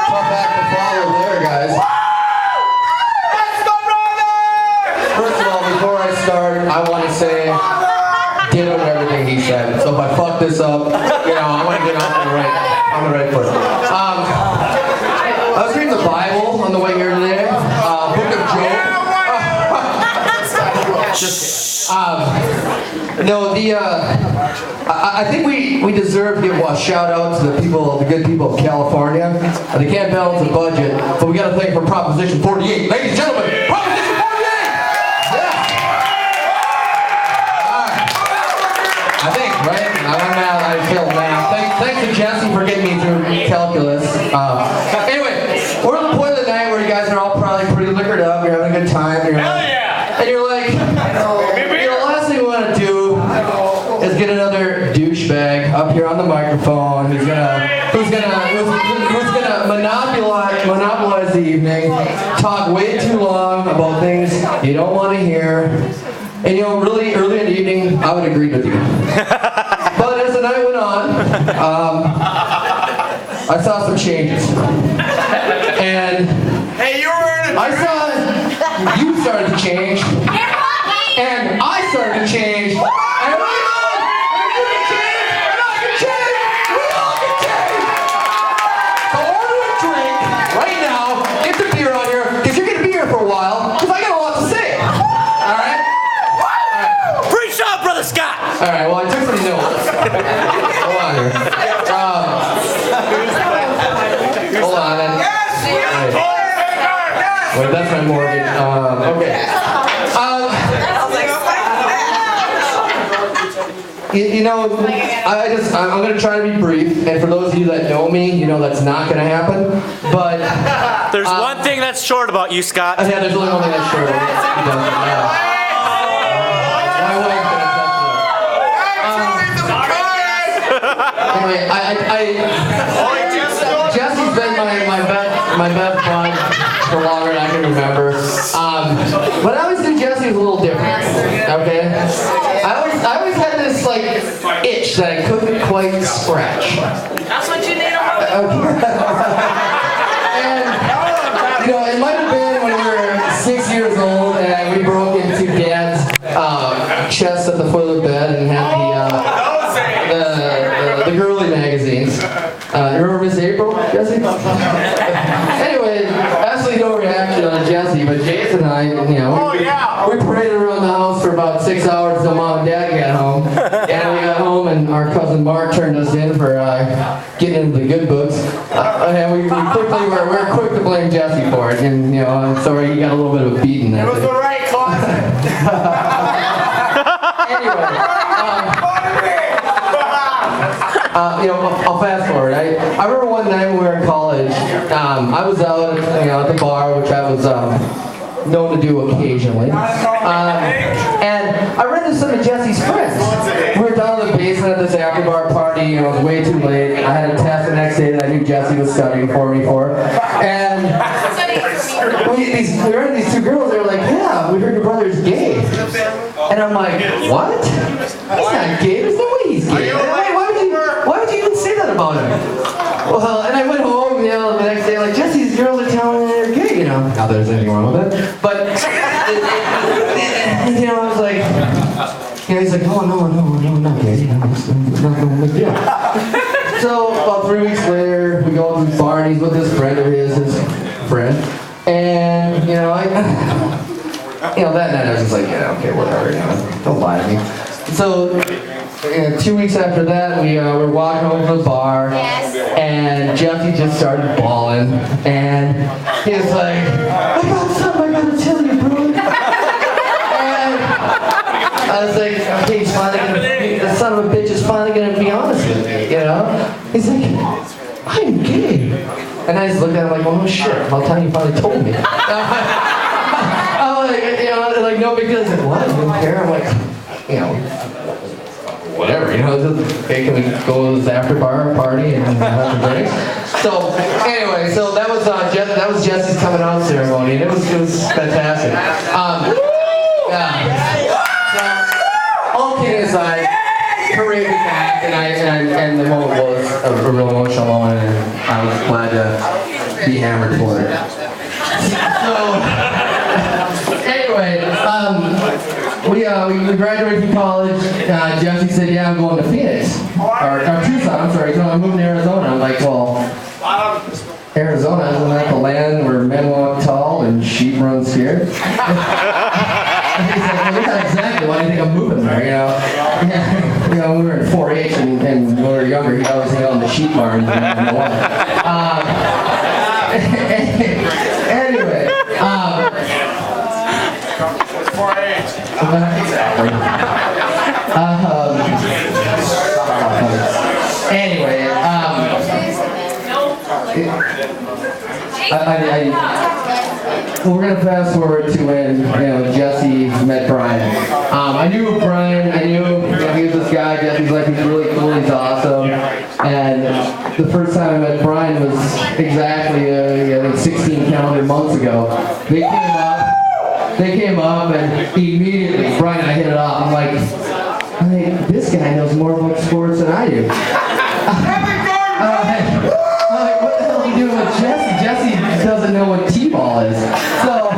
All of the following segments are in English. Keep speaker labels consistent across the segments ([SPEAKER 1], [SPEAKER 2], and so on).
[SPEAKER 1] Tough act to follow there, guys. First of all, before I start, I want to say ditto to everything he said. So if I fuck this up, you know, I want to get off on the right foot. I was reading the Bible on the way here today. Book of Job. Just kidding. No, I think we deserve to give a shout out to the good people of California. They can't balance the budget, but we got to thank for Proposition 48. Ladies and gentlemen, Proposition 48! I think, right? I failed math. Thanks to Jesse for getting me through calculus. Anyway, we're at the point of the night where you guys are all probably pretty liquored up. You're having a good time. And you're like, the last thing we want to do is get another douchebag up here on the microphone who's gonna monopolize the evening, talk way too long about things you don't want to hear. And you know, really early in the evening, I would agree with you. But as the night went on, I saw some changes. And
[SPEAKER 2] hey, you were in a
[SPEAKER 1] I saw you started to change. And I started to change. And we can change. And I can change. We all can change. So order a drink right now. Get the beer on here, because you're going to be here for a while, because I got a lot to say. All right?
[SPEAKER 2] Preach on, Brother Scott!
[SPEAKER 1] All right, well, I took some notes. Hold on here. Hold on. Wait, that's my mortgage. Okay. You know, I'm going to try to be brief, and for those of you that know me, you know that's not going to happen, but...
[SPEAKER 2] There's one thing that's short about you, Scott.
[SPEAKER 1] Yeah, there's only one thing that's short. Anyway, Jesse's been my best bud for longer than I can remember. But I always knew Jesse was a little different. Okay, I always had this like itch that I couldn't quite scratch.
[SPEAKER 3] That's what you need.
[SPEAKER 1] And you know, it might have been when we were 6 years old and we broke into Dad's chest at the foot of the bed and had the girly magazines. Remember Miss April, Jesse? Anyway, absolutely no reaction on Jesse, but Jason and I, you know, we paraded around the house for about 6 hours until Mom and Dad got home. And we got home and our cousin Mark turned us in for getting into the good books. And we were quick to blame Jesse for it. And, you know, I'm sorry he got a little bit of a beating that
[SPEAKER 2] It was
[SPEAKER 1] day.
[SPEAKER 2] the right closet.
[SPEAKER 1] Anyway, you know, I'll fast forward. I remember one night when we were in college, I was out, you know, at the bar, which I was known to do occasionally, and I ran into some of Jesse's friends. We were down in the basement at this after bar party, you know, it was way too late. I had a test the next day that I knew Jesse was studying for me for, and we ran into these two girls. They were like, "Yeah, we heard your brother's gay," and I'm like, "What? He's not gay. There's no way he's gay. Why would you even say that about him?" Well, and I went home, you know, the next day, like, Jesse's girls are telling me they're gay, you know. Not that there's anything wrong with it. But, you know, I was like, yeah, he's like, oh, no, I'm not gay. It's not no big deal. So, about 3 weeks later, we go to the bar, and he's with this friend of his friend. And, you know, that night I was just like, yeah, okay, whatever, you know, don't lie to me. So, 2 weeks after that, we were walking home from the bar, and Jesse just started bawling, and he was like, I got something I gotta tell you, bro. And I was like, okay, he's finally the son of a bitch is finally gonna be honest with me, you know? He's like, I'm gay. And I just looked at him like, well, no shit, about time you finally told me. I'm like, you know, like, no big deal. He's like, what? You don't care? I'm like, you know, whatever, you know, they can go to this after bar party and have a drink. So anyway, so that was Jesse's coming out ceremony, and it was fantastic. All kidding aside, parade was packed, and the moment was a real emotional moment, and I was glad to be hammered for it. So, anyway, we graduated from college. Jesse said, yeah, I'm going to Phoenix. Or Tucson, I'm sorry. I'm moving to Arizona. I'm like, well, Arizona, isn't that the land where men walk tall and sheep run scared? He's like, well, yeah, exactly. Why do you think I'm moving there, you know? You know, we were in 4-H and when we were younger, he'd always hang out in the sheep barn. Anyway, we're gonna fast forward to when Jesse met Bryan. I knew Bryan. I knew he was this guy. Jesse's like, he's really cool. He's awesome. And the first time I met Bryan was exactly I think 16 calendar months ago. They came up and immediately Bryan and I hit it off. I'm like, this guy knows more about sports than I do. I'm like, what the hell are you doing with Jesse? Jesse doesn't know what T-ball is. So,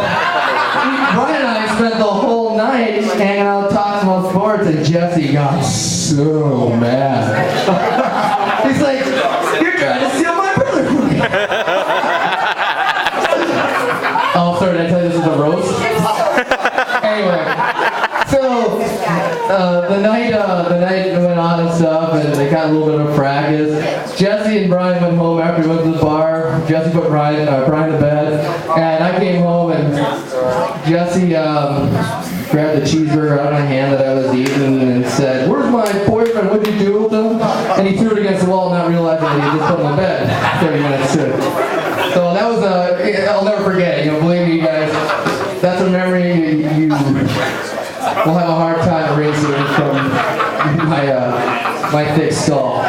[SPEAKER 1] Bryan and I spent the whole night hanging out talking about sports, and Jesse got so mad. He's like, you're trying to steal my brother from me. Oh, sorry, did I tell you this is a roast? Anyway, so, the night went on and stuff, and they got a little bit of practice. Jesse and Bryan went home after we went to the bar. Jesse put Bryan to bed, and I came home and Jesse grabbed the cheeseburger out of my hand that I was eating and said, "Where's my boyfriend? What'd you do with him?" And he threw it against the wall, not realizing that he just put him in bed 30 minutes soon. So that was I'll never forget it. Believe me, you guys, that's a memory you will have a hard time erasing from my thick skull.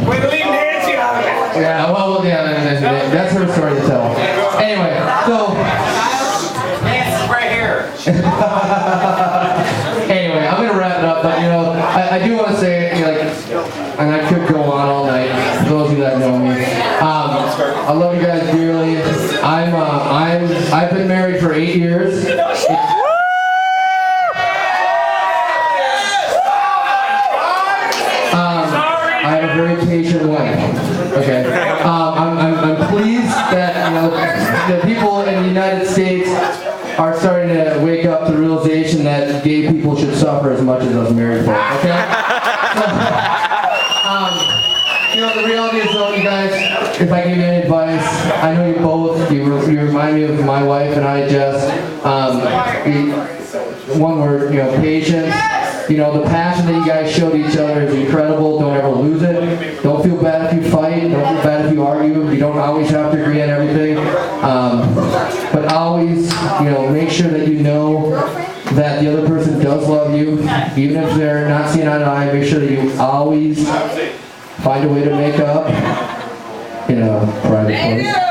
[SPEAKER 2] Way to leave Nancy out of it.
[SPEAKER 1] Yeah, well, yeah, that's her story to tell. Anyway, so
[SPEAKER 2] Nancy's right here.
[SPEAKER 1] anyway, I'm gonna wrap it up, but I do want to say, and I could go on all night. For those of you that know me, I love you guys dearly. I've been married for 8 years. I have a very patient wife. Okay, I'm pleased that the people in the United States are starting to wake up to the realization that gay people should suffer as much as us married folk. Okay. The reality is, though, you guys, if I give you any advice, I know you both. You remind me of my wife and I, Jess. One word, patience. The passion that you guys showed each other is incredible. Don't ever lose it. Don't feel bad if you fight. Don't feel bad if you argue. You don't always have to agree on everything. But always, make sure that you know that the other person does love you. Even if they're not seeing eye to eye, make sure that you always find a way to make up in a private place.